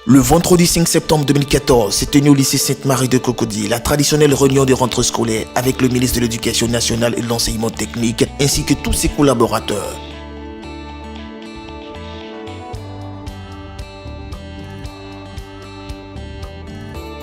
Le vendredi 5 septembre 2014 s'est tenue au lycée Sainte-Marie de Cocody la traditionnelle réunion de rentrée scolaire avec le ministre de l'Éducation nationale et de l'enseignement technique ainsi que tous ses collaborateurs.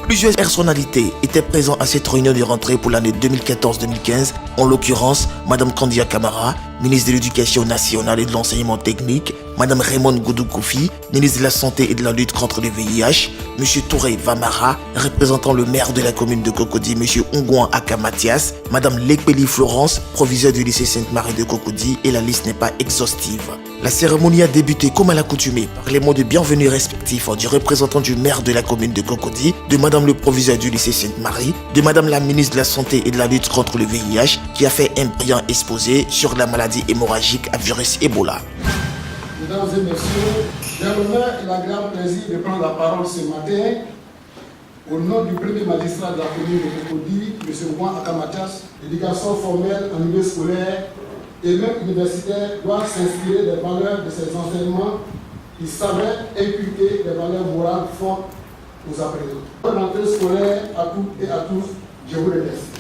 Plusieurs personnalités étaient présentes à cette réunion de rentrée pour l'année 2014-2015, en l'occurrence Madame Kandia Camara, ministre de l'Éducation nationale et de l'enseignement technique, Madame Raymond Goudou-Koufi, ministre de la Santé et de la lutte contre le VIH, Monsieur Touré Vamara, représentant le maire de la commune de Cocody, Monsieur Ongouan Akamatias, Madame Lekpeli Florence, proviseur du lycée Sainte-Marie de Cocody, et la liste n'est pas exhaustive. La cérémonie a débuté comme à l'accoutumée par les mots de bienvenue respectifs du représentant du maire de la commune de Cocody, de Madame le proviseur du lycée Sainte-Marie, de Madame la ministre de la Santé et de la lutte contre le VIH, qui a fait un brillant exposé sur la maladie hémorragique à virus Ebola. Mesdames et messieurs, j'ai l'honneur et l'agréable plaisir de prendre la parole ce matin au nom du premier magistrat de la commune de Cocody, M. Ongouan Akamatias. L'éducation formelle en milieu scolaire et même universitaire doit s'inspirer des valeurs de ses enseignements qui savaient inculquer des valeurs morales fortes aux apprenants. Bonne rentrée scolaire à toutes et à tous, je vous remercie.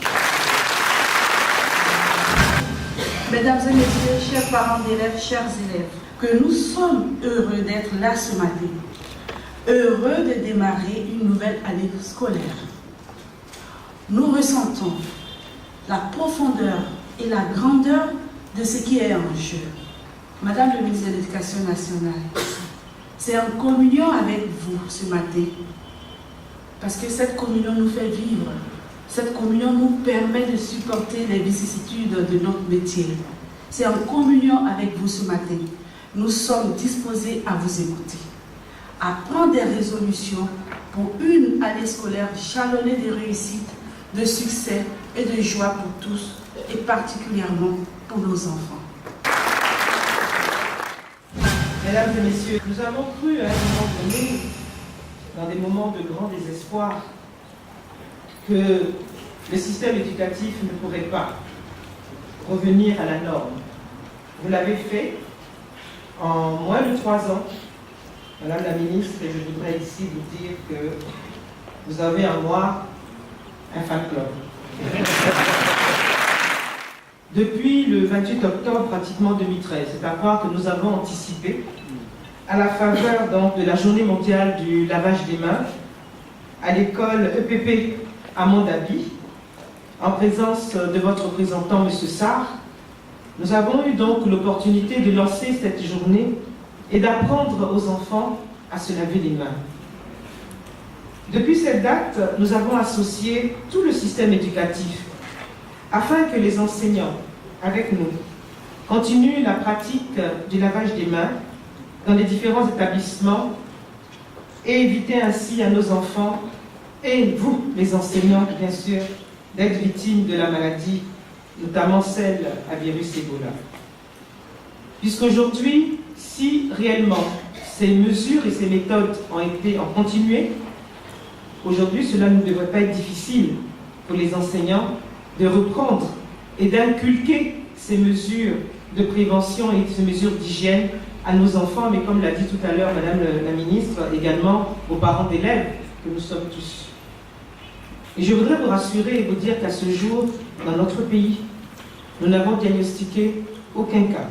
Mesdames et messieurs, chers parents d'élèves, chers élèves, que nous sommes heureux d'être là ce matin, heureux de démarrer une nouvelle année scolaire. Nous ressentons la profondeur et la grandeur de ce qui est en jeu. Madame le ministre de l'Éducation nationale, c'est en communion avec vous ce matin, parce que cette communion nous fait vivre. Cette communion nous permet de supporter les vicissitudes de notre métier. C'est en communion avec vous ce matin. Nous sommes disposés à vous écouter, à prendre des résolutions pour une année scolaire jalonnée de réussite, de succès et de joie pour tous, et particulièrement pour nos enfants. Mesdames et messieurs, nous avons cru à un moment donné, dans des moments de grand désespoir, que le système éducatif ne pourrait pas revenir à la norme. Vous l'avez fait en moins de 3 ans. Madame la ministre, et je voudrais ici vous dire que vous avez en moi un fan club. Depuis le 28 octobre pratiquement 2013, c'est à croire que nous avons anticipé, à la faveur donc de la journée mondiale du lavage des mains, à l'école EPP à Mondabi, en présence de votre représentant, M. Sarr, nous avons eu donc l'opportunité de lancer cette journée et d'apprendre aux enfants à se laver les mains. Depuis cette date, nous avons associé tout le système éducatif afin que les enseignants, avec nous, continuent la pratique du lavage des mains dans les différents établissements et éviter ainsi à nos enfants et vous, les enseignants, bien sûr, d'être victimes de la maladie, notamment celle à virus Ebola. Puisqu'aujourd'hui, si réellement ces mesures et ces méthodes ont continué, aujourd'hui, cela ne devrait pas être difficile pour les enseignants de reprendre et d'inculquer ces mesures de prévention et ces mesures d'hygiène à nos enfants, mais comme l'a dit tout à l'heure Madame la ministre, également aux parents d'élèves que nous sommes tous. Et je voudrais vous rassurer et vous dire qu'à ce jour, dans notre pays, nous n'avons diagnostiqué aucun cas.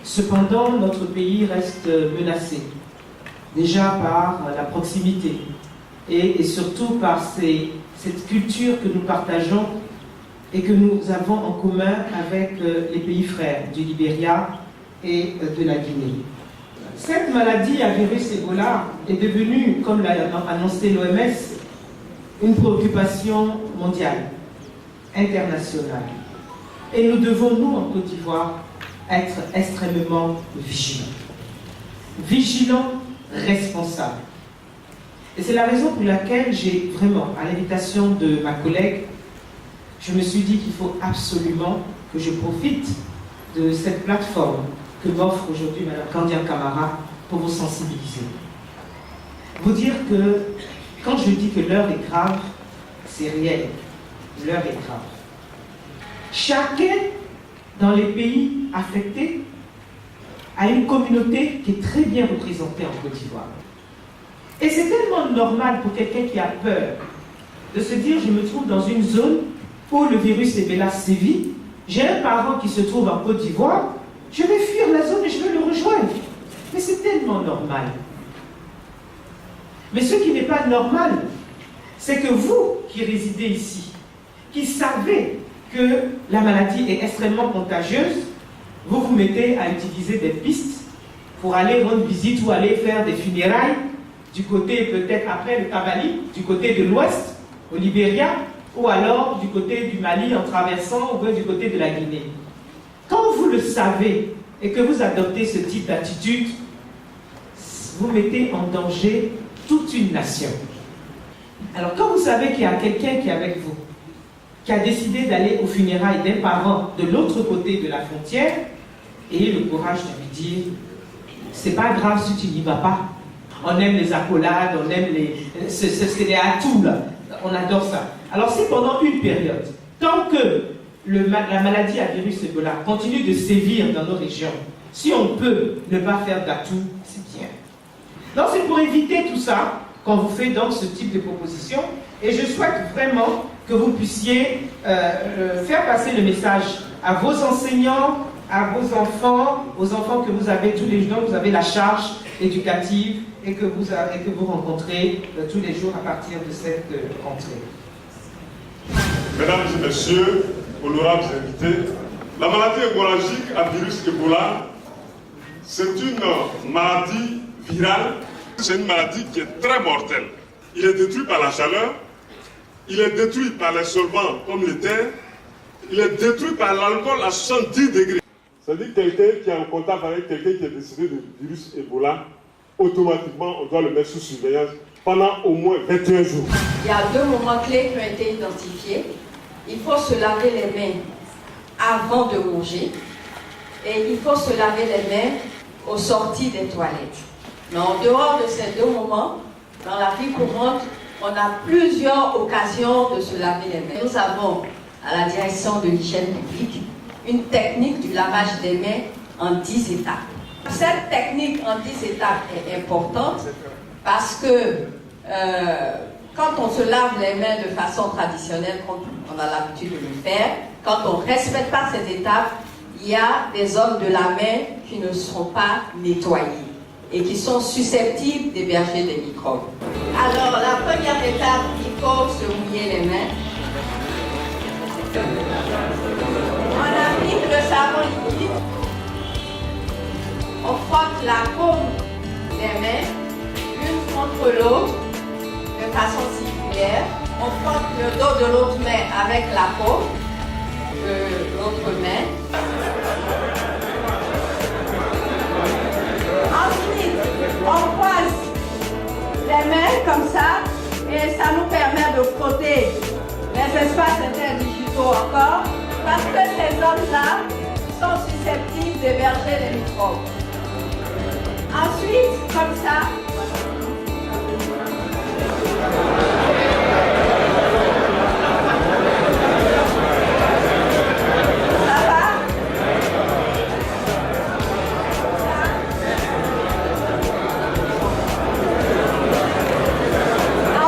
Cependant, notre pays reste menacé, déjà par la proximité et surtout par cette culture que nous partageons et que nous avons en commun avec les pays frères du Libéria et de la Guinée. Cette maladie à virus Ebola est devenue, comme l'a annoncé l'OMS, une préoccupation mondiale, internationale. Et nous devons, nous, en Côte d'Ivoire, être extrêmement vigilants. Vigilants, responsables. Et c'est la raison pour laquelle j'ai vraiment, à l'invitation de ma collègue, je me suis dit qu'il faut absolument que je profite de cette plateforme que m'offre aujourd'hui Mme Kandia Camara pour vous sensibiliser. Vous dire que quand je dis que l'heure est grave, c'est réel. L'heure est grave. Chacun dans les pays affectés a une communauté qui est très bien représentée en Côte d'Ivoire. Et c'est tellement normal pour quelqu'un qui a peur de se dire, je me trouve dans une zone où le virus Ebola sévit, j'ai un parent qui se trouve en Côte d'Ivoire, je vais fuir la zone et je vais le rejoindre. Mais c'est tellement normal. Mais ce qui n'est pas normal, c'est que vous qui résidez ici, qui savez que la maladie est extrêmement contagieuse, vous vous mettez à utiliser des pistes pour aller rendre visite ou aller faire des funérailles du côté peut-être après le Tabali, du côté de l'ouest, au Libéria, ou alors du côté du Mali en traversant ou du côté de la Guinée. Quand vous le savez et que vous adoptez ce type d'attitude, vous mettez en danger toute une nation. Alors quand vous savez qu'il y a quelqu'un qui est avec vous, qui a décidé d'aller aux funérailles d'un parent de l'autre côté de la frontière, ayez le courage de lui dire, c'est pas grave si tu n'y vas pas. On aime les accolades, on aime c'est les atouts là. On adore ça. Alors si pendant une période, tant que la maladie à virus Ebola continue de sévir dans nos régions, si on peut ne pas faire d'atout, c'est bien. Donc c'est pour éviter tout ça qu'on vous fait donc ce type de proposition. Et je souhaite vraiment que vous puissiez faire passer le message à vos enseignants, à vos enfants, aux enfants que vous avez tous les jours, vous avez la charge éducative et que vous rencontrez tous les jours à partir de cette rentrée. Mesdames et messieurs, honorables invités, la maladie hémorragique à virus Ebola, c'est une maladie virale, c'est une maladie qui est très mortelle. Il est détruit par la chaleur, il est détruit par les solvants comme l'éther, il est détruit par l'alcool à 70 degrés. C'est-à-dire quelqu'un qui est en contact avec quelqu'un qui est décédé du virus Ebola, automatiquement on doit le mettre sous surveillance pendant au moins 21 jours. Il y a 2 moments clés qui ont été identifiés. Il faut se laver les mains avant de manger et il faut se laver les mains aux sorties des toilettes. Mais en dehors de ces 2 moments, dans la vie courante, on a plusieurs occasions de se laver les mains. Nous avons à la direction de l'hygiène publique une technique du lavage des mains en 10 étapes. Cette technique en 10 étapes est importante parce que quand on se lave les mains de façon traditionnelle, comme on a l'habitude de le faire, quand on ne respecte pas cette étape, il y a des zones de la main qui ne seront pas nettoyées et qui sont susceptibles d'héberger des microbes. Alors, la première étape, il faut se mouiller les mains. On applique le savon liquide. On frotte la paume des mains, l'une contre l'autre, de façon circulaire. On frotte le dos de l'autre main avec la paume de l'autre main. Ensuite, on croise les mains comme ça et ça nous permet de frotter les espaces interdigitaux encore parce que ces zones-là sont susceptibles d'héberger les microbes. Ensuite, comme ça, ça va?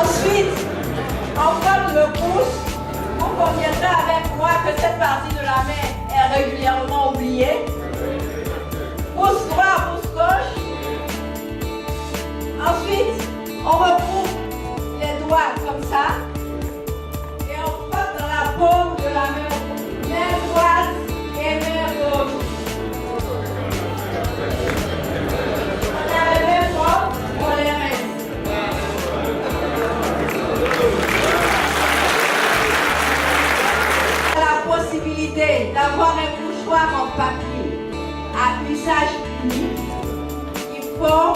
Ensuite, on frotte le pouce. Vous conviendrez avec moi que cette partie de la main est régulièrement oubliée. Pouce droit, pouce gauche. Ensuite, on regroupe les doigts comme ça et on frotte dans la paume de la main droite et main gauche. On a les mêmes formes, on les reste. On a la possibilité d'avoir un mouchoir en papier à usage unique. Il faut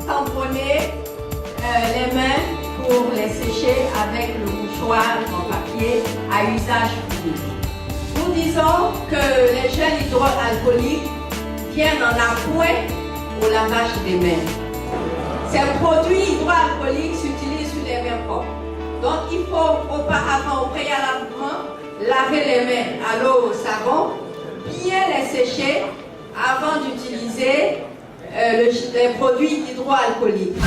tamponner les mains pour les sécher avec le mouchoir en papier à usage unique. Nous disons que les gels hydroalcooliques viennent en appoint au lavage des mains. Ces produits hydroalcooliques s'utilisent sur les mains propres. Donc il faut auparavant, préalablement, laver les mains à l'eau au savon, bien les sécher avant d'utiliser les produits hydroalcooliques.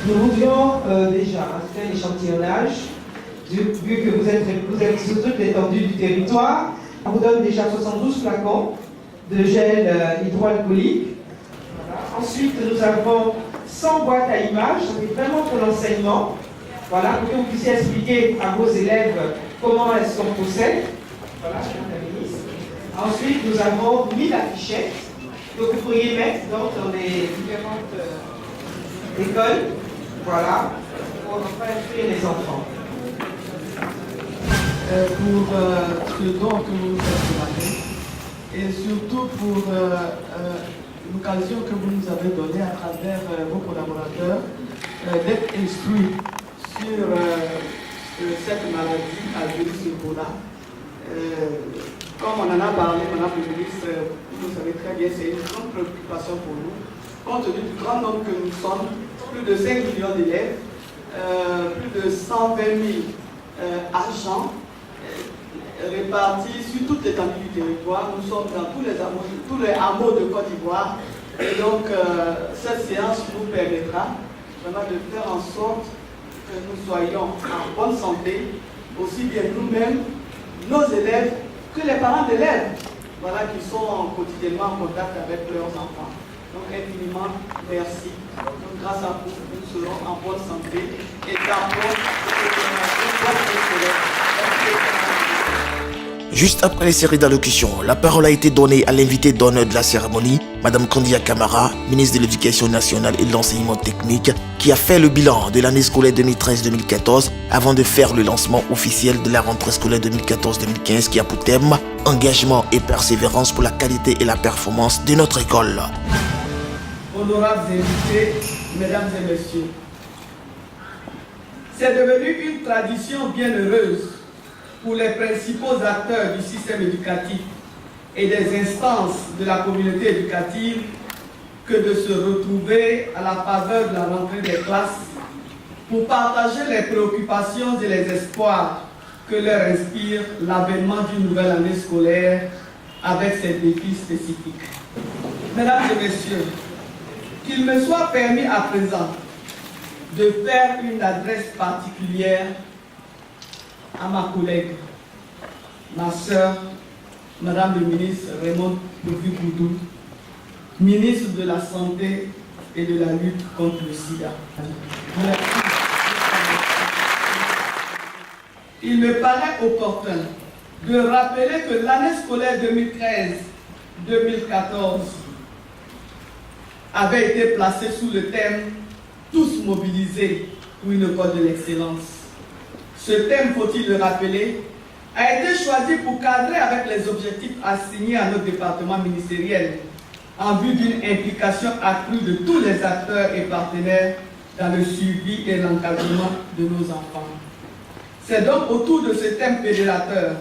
Nous voudrions déjà faire l'échantillonnage, vu que vous êtes sur toute l'étendue du territoire. On vous donne déjà 72 flacons de gel hydroalcoolique. Voilà. Ensuite, nous avons 100 boîtes à images, c'est vraiment pour l'enseignement. Voilà, pour que vous puissiez expliquer à vos élèves comment est-ce qu'on procède. Voilà, la ministre. Ensuite, nous avons 1000 affichettes que vous pourriez mettre donc, dans les différentes écoles. Voilà, pour instruire les enfants. Pour ce don que vous nous faites ce matin et surtout pour l'occasion que vous nous avez donnée à travers vos collaborateurs d'être instruits sur cette maladie à virus Ebola. Comme on en a parlé, Madame le ministre, vous savez très bien, c'est une grande préoccupation pour nous, compte tenu du grand nombre que nous sommes, plus de 5 millions d'élèves, plus de 120 000 agents répartis sur toute l'étendue du territoire. Nous sommes dans tous les hameaux de Côte d'Ivoire. Et donc, cette séance nous permettra vraiment de faire en sorte que nous soyons en bonne santé, aussi bien nous-mêmes, nos élèves, que les parents d'élèves, voilà, qui sont quotidiennement en contact avec leurs enfants. Donc, infiniment merci. Donc, grâce à vous, nous serons en bonne santé et d'abord, Juste après les séries d'allocutions, la parole a été donnée à l'invité d'honneur de la cérémonie, Madame Kandia Camara, ministre de l'Éducation nationale et de l'enseignement technique, qui a fait le bilan de l'année scolaire 2013-2014 avant de faire le lancement officiel de la rentrée scolaire 2014-2015 qui a pour thème « Engagement et persévérance pour la qualité et la performance de notre école ». Honorables invités, mesdames et messieurs, c'est devenu une tradition bien heureuse pour les principaux acteurs du système éducatif et des instances de la communauté éducative que de se retrouver à la faveur de la rentrée des classes pour partager les préoccupations et les espoirs que leur inspire l'avènement d'une nouvelle année scolaire avec ses défis spécifiques. Mesdames et messieurs, qu'il me soit permis à présent de faire une adresse particulière à ma collègue, ma soeur, Madame le ministre Raymond Poudou, ministre de la Santé et de la lutte contre le sida. Il me paraît opportun de rappeler que l'année scolaire 2013-2014 avait été placée sous le thème « Tous mobilisés pour une école de l'excellence ». Ce thème, faut-il le rappeler, a été choisi pour cadrer avec les objectifs assignés à notre département ministériel en vue d'une implication accrue de tous les acteurs et partenaires dans le suivi et l'encadrement de nos enfants. C'est donc autour de ce thème fédérateur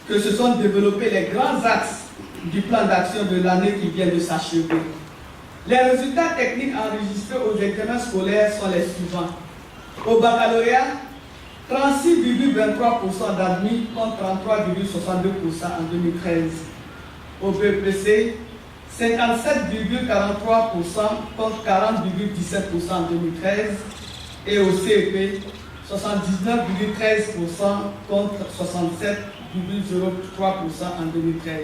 que se sont développés les grands axes du plan d'action de l'année qui vient de s'achever. Les résultats techniques enregistrés aux examens scolaires sont les suivants. Au baccalauréat, 36,23% d'admis contre 33,62% en 2013. Au BEPC, 57,43% contre 40,17% en 2013. Et au CEP, 79,13% contre 67,03% en 2013.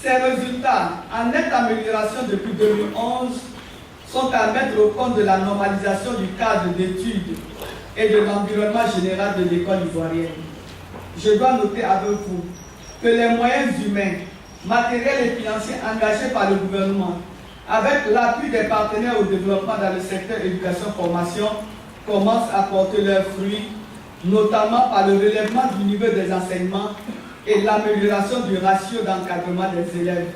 Ces résultats, en nette amélioration depuis 2011, sont à mettre au compte de la normalisation du cadre d'études et de l'environnement général de l'école ivoirienne. Je dois noter avec vous que les moyens humains, matériels et financiers engagés par le gouvernement, avec l'appui des partenaires au développement dans le secteur éducation-formation, commencent à porter leurs fruits, notamment par le relèvement du niveau des enseignements et l'amélioration du ratio d'encadrement des élèves.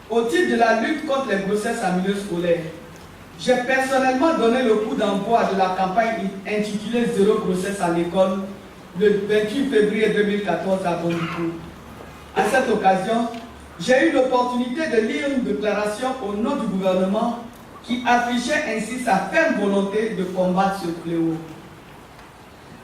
Au titre de la lutte contre les grossesses en milieu scolaire, j'ai personnellement donné le coup d'envoi de la campagne intitulée « Zéro grossesse à l'école » le 28 février 2014 à Bondicourt. À cette occasion, j'ai eu l'opportunité de lire une déclaration au nom du gouvernement qui affichait ainsi sa ferme volonté de combattre ce fléau.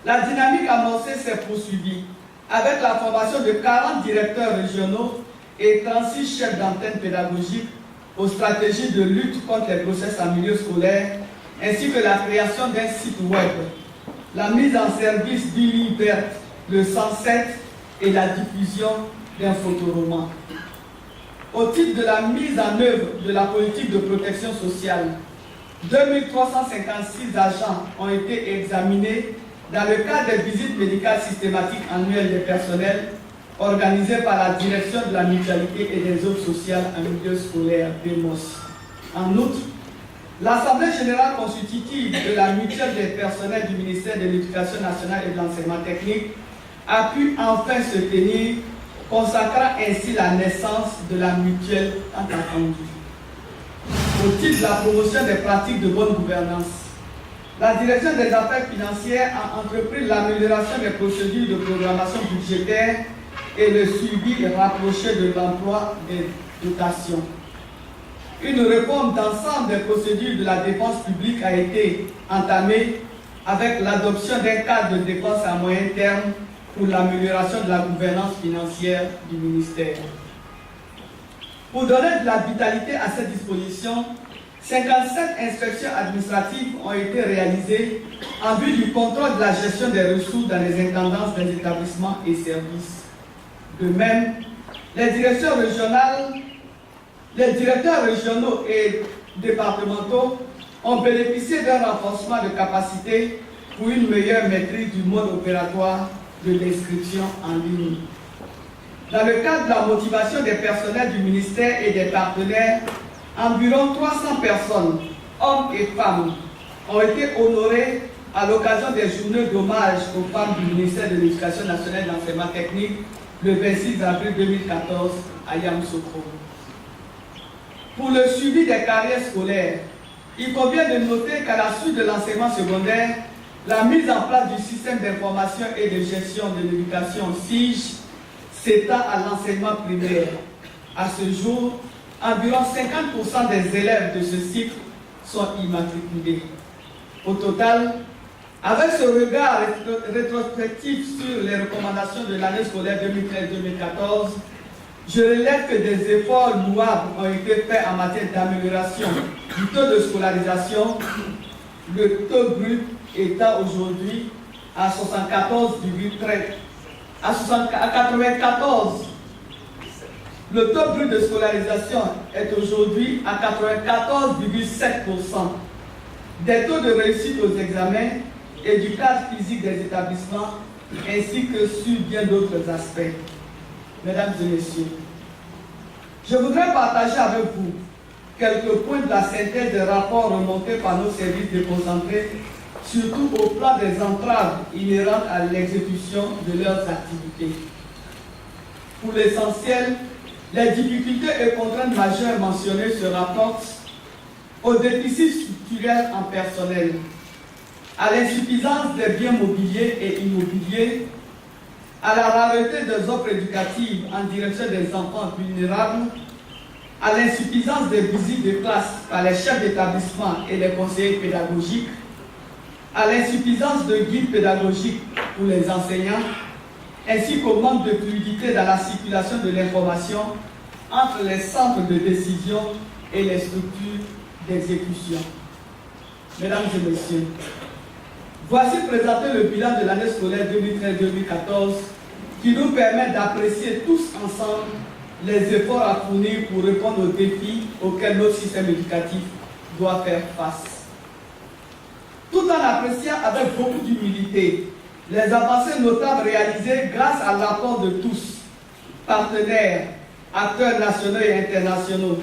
La dynamique amorcée s'est poursuivie avec la formation de 40 directeurs régionaux et 36 chefs d'antenne pédagogiques aux stratégies de lutte contre les grossesses en milieu scolaire, ainsi que la création d'un site web, la mise en service d'une ligne verte, le 107, et la diffusion d'un photoroman. Au titre de la mise en œuvre de la politique de protection sociale, 2356 agents ont été examinés dans le cadre des visites médicales systématiques annuelles des personnels organisées par la Direction de la Mutualité et des Offres sociales en milieu scolaire, DEMOS. En outre, l'Assemblée générale constitutive de la mutuelle des personnels du ministère de l'Éducation nationale et de l'enseignement technique a pu enfin se tenir, consacrant ainsi la naissance de la mutuelle tant attendue. Au titre de la promotion des pratiques de bonne gouvernance, la Direction des affaires financières a entrepris l'amélioration des procédures de programmation budgétaire et le suivi rapproché de l'emploi des dotations. Une réforme d'ensemble des procédures de la dépense publique a été entamée avec l'adoption d'un cadre de dépenses à moyen terme pour l'amélioration de la gouvernance financière du ministère. Pour donner de la vitalité à cette disposition, 57 inspections administratives ont été réalisées en vue du contrôle de la gestion des ressources dans les intendances des établissements et services. De même, les directeurs régionaux et départementaux ont bénéficié d'un renforcement de capacité pour une meilleure maîtrise du mode opératoire de l'inscription en ligne. Dans le cadre de la motivation des personnels du ministère et des partenaires, environ 300 personnes, hommes et femmes, ont été honorées à l'occasion des journées d'hommage aux femmes du ministère de l'Éducation nationale et de l'enseignement technique le 26 avril 2014 à Yamoussoukro. Pour le suivi des carrières scolaires, il convient de noter qu'à la suite de l'enseignement secondaire, la mise en place du système d'information et de gestion de l'éducation SIGE s'étend à l'enseignement primaire. À ce jour, environ 50% des élèves de ce cycle sont immatriculés. Au total, avec ce regard rétrospectif sur les recommandations de l'année scolaire 2013-2014, je relève que des efforts louables ont été faits en matière d'amélioration du taux de scolarisation, le taux brut étant aujourd'hui à 74,13. À 94. Le taux brut de scolarisation est aujourd'hui à 94,7%. Des taux de réussite aux examens et du cadre physique des établissements, ainsi que sur bien d'autres aspects. Mesdames et messieurs, je voudrais partager avec vous quelques points de la synthèse des rapports remontés par nos services déconcentrés, surtout au plan des entraves inhérentes à l'exécution de leurs activités. Pour l'essentiel, les difficultés et contraintes majeures mentionnées se rapportent au déficit structurel en personnel, à l'insuffisance des biens mobiliers et immobiliers, à la rareté des offres éducatives en direction des enfants vulnérables, à l'insuffisance des visites de classe par les chefs d'établissement et les conseillers pédagogiques, à l'insuffisance de guides pédagogiques pour les enseignants, ainsi qu'au manque de fluidité dans la circulation de l'information entre les centres de décision et les structures d'exécution. Mesdames et messieurs, voici présenté le bilan de l'année scolaire 2013-2014 qui nous permet d'apprécier tous ensemble les efforts à fournir pour répondre aux défis auxquels notre système éducatif doit faire face. Tout en appréciant avec beaucoup d'humilité les avancées notables réalisées grâce à l'apport de tous, partenaires, acteurs nationaux et internationaux,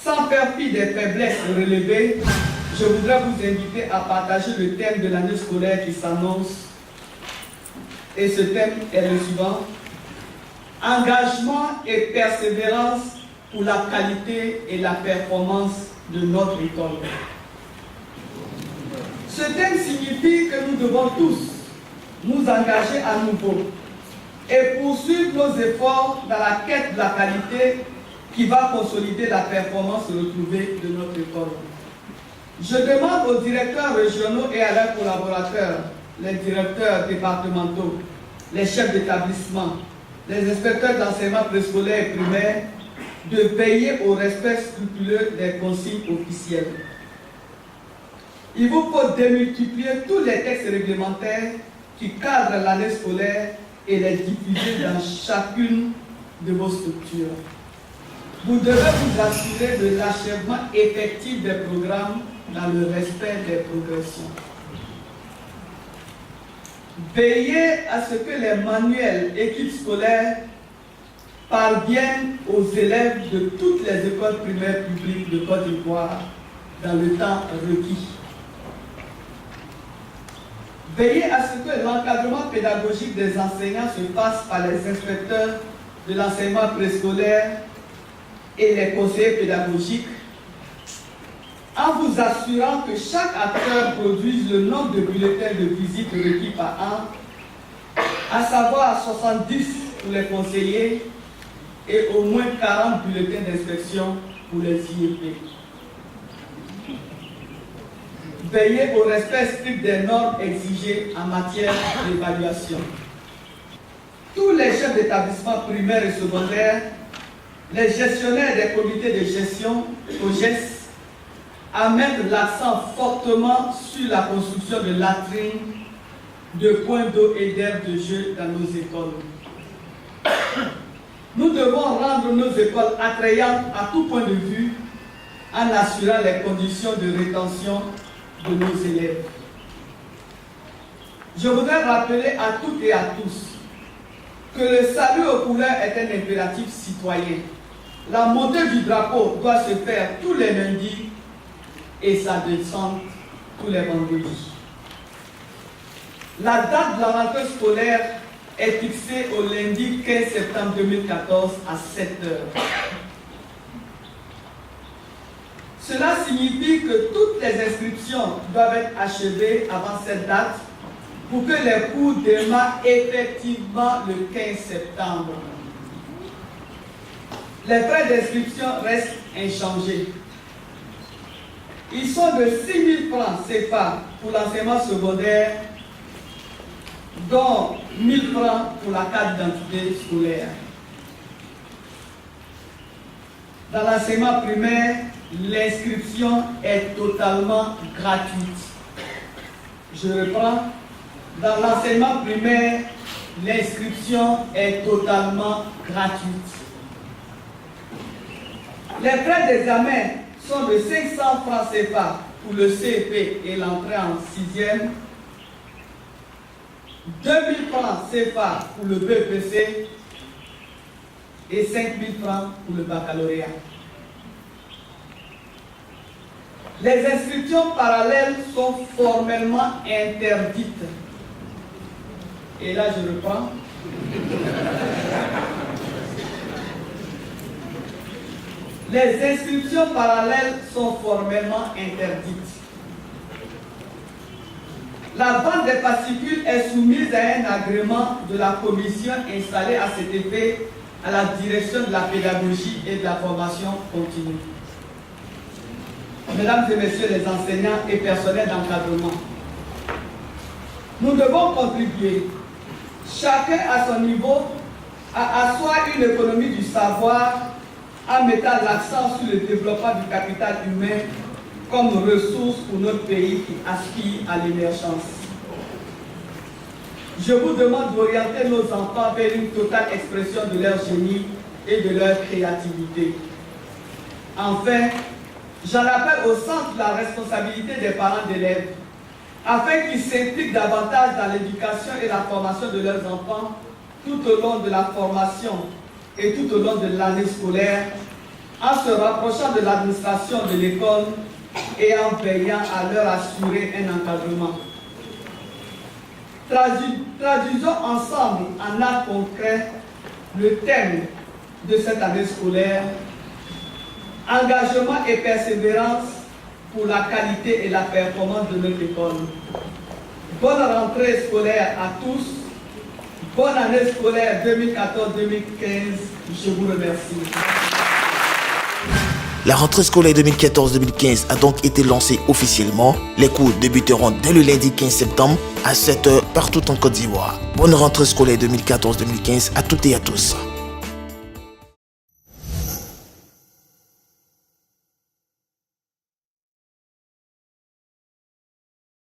sans faire fi des faiblesses relevées, je voudrais vous inviter à partager le thème de l'année scolaire qui s'annonce. Et ce thème est le suivant: engagement et persévérance pour la qualité et la performance de notre école. Ce thème signifie que nous devons tous nous engager à nouveau et poursuivre nos efforts dans la quête de la qualité qui va consolider la performance retrouvée de notre école. Je demande aux directeurs régionaux et à leurs collaborateurs, les directeurs départementaux, les chefs d'établissement, les inspecteurs d'enseignement préscolaire et primaire de veiller au respect scrupuleux des consignes officielles. Il vous faut démultiplier tous les textes réglementaires qui cadrent l'année scolaire et les diffuser dans chacune de vos structures. Vous devez vous assurer de l'achèvement effectif des programmes dans le respect des progressions. Veillez à ce que les manuels équipes scolaires parviennent aux élèves de toutes les écoles primaires publiques de Côte d'Ivoire dans le temps requis. Veillez à ce que l'encadrement pédagogique des enseignants se fasse par les inspecteurs de l'enseignement préscolaire et les conseillers pédagogiques, en vous assurant que chaque acteur produise le nombre de bulletins de visite requis par an, à savoir 70 pour les conseillers et au moins 40 bulletins d'inspection pour les IEP. Veillez au respect strict des normes exigées en matière d'évaluation. Tous les chefs d'établissement primaire et secondaire, les gestionnaires des comités de gestion, COGES, à mettre l'accent fortement sur la construction de latrines, de points d'eau et d'aires de jeu dans nos écoles. Nous devons rendre nos écoles attrayantes à tout point de vue en assurant les conditions de rétention de nos élèves. Je voudrais rappeler à toutes et à tous que le salut aux couleurs est un impératif citoyen. La montée du drapeau doit se faire tous les lundis et sa descente tous les vendredis. La date de la rentrée scolaire est fixée au lundi 15 septembre 2014 à 7 h. Cela signifie que toutes les inscriptions doivent être achevées avant cette date pour que les cours démarrent effectivement le 15 septembre. Les frais d'inscription restent inchangés. Ils sont de 6 000 francs CFA pour l'enseignement secondaire, dont 1 000 francs pour la carte d'identité scolaire. Dans l'enseignement primaire, l'inscription est totalement gratuite. Je reprends. Dans l'enseignement primaire, l'inscription est totalement gratuite. Les frais d'examen sont de 500 francs CFA pour le CEP et l'entrée en 6e, 2000 francs CFA pour le BEPC et 5000 francs pour le baccalauréat. Les inscriptions parallèles sont formellement interdites. Et là, je reprends. Les inscriptions parallèles sont formellement interdites. La vente des fascicules est soumise à un agrément de la commission installée à cet effet à la direction de la pédagogie et de la formation continue. Mesdames et messieurs les enseignants et personnels d'encadrement, nous devons contribuer, chacun à son niveau, à asseoir une économie du savoir en mettant l'accent sur le développement du capital humain comme ressource pour notre pays qui aspire à l'émergence. Je vous demande d'orienter nos enfants vers une totale expression de leur génie et de leur créativité. Enfin, j'en appelle au centre de la responsabilité des parents d'élèves, afin qu'ils s'impliquent davantage dans l'éducation et la formation de leurs enfants tout au long de la formation et tout au long de l'année scolaire, en se rapprochant de l'administration de l'école et en veillant à leur assurer un encadrement. Traduisons ensemble en actes concrets le thème de cette année scolaire: engagement et persévérance pour la qualité et la performance de notre école. Bonne rentrée scolaire à tous. Bonne année scolaire 2014-2015. Je vous remercie. La rentrée scolaire 2014-2015 a donc été lancée officiellement. Les cours débuteront dès le lundi 15 septembre à 7 h partout en Côte d'Ivoire. Bonne rentrée scolaire 2014-2015 à toutes et à tous.